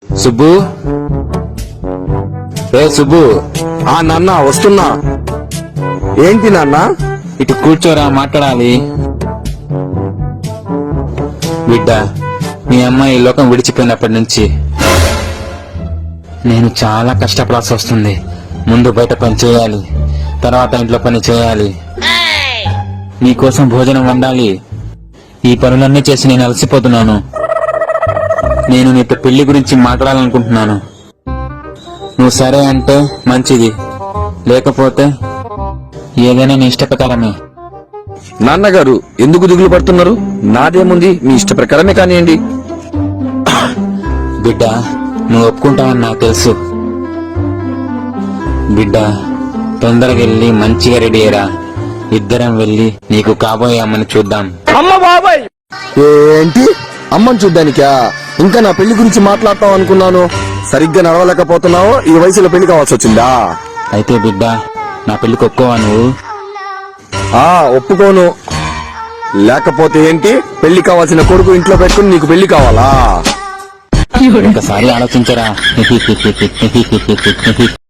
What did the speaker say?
సుబ్బు, ఏ సుబ్బు. నాన్న వస్తున్నా. ఏంటి నాన్న? ఇటు కూర్చోరా, మాట్లాడాలి. బిడ్డ, మీ అమ్మాయి ఈ లోకం విడిచిపోయినప్పటి నుంచి నేను చాలా కష్టపడాల్సి వస్తుంది. ముందు బయట పని చేయాలి, తర్వాత ఇంట్లో పని చేయాలి, నీకోసం భోజనం వండాలి. ఈ పనులన్నీ చేసి నేను అలసిపోతున్నాను. నేను నీతో పెళ్లి గురించి మాట్లాడాలనుకుంటున్నాను. నువ్వు సరే అంటే మంచిది, లేకపోతే ఏదైనా నీ ఇష్ట ప్రకారమే. నాన్నగారు ఎందుకు దిగులు పడుతున్నారు? నాదేముంది, మీ ఇష్ట ప్రకారమే కానివ్వండి. బిడ్డ, నువ్వు ఒప్పుకుంటావని నాకు తెలుసు. బిడ్డ, తొందరగా వెళ్ళి మంచిగా రెడీ అయ్యరా. ఇద్దరం వెళ్ళి నీకు కాబోయే అమ్మని చూద్దాం. అమ్మ బాబాయ్! ఏంటి అమ్మని చూడ్డానికా? ఇంకా నా పెళ్లి గురించి మాట్లాడతావు అనుకున్నాను. సరిగ్గా నడవలేకపోతున్నావు, ఈ వయసులో పెళ్లి కావాల్సి వచ్చిందా? అయితే బిడ్డ, నా పెళ్లికి ఒప్పుకోవా నువ్వు? ఒప్పుకోను. లేకపోతే ఏంటి, పెళ్లి కావాల్సిన కొడుకు ఇంట్లో పెట్టుకుని నీకు పెళ్లి కావాలా? ఒకసారి ఆలోచించరా.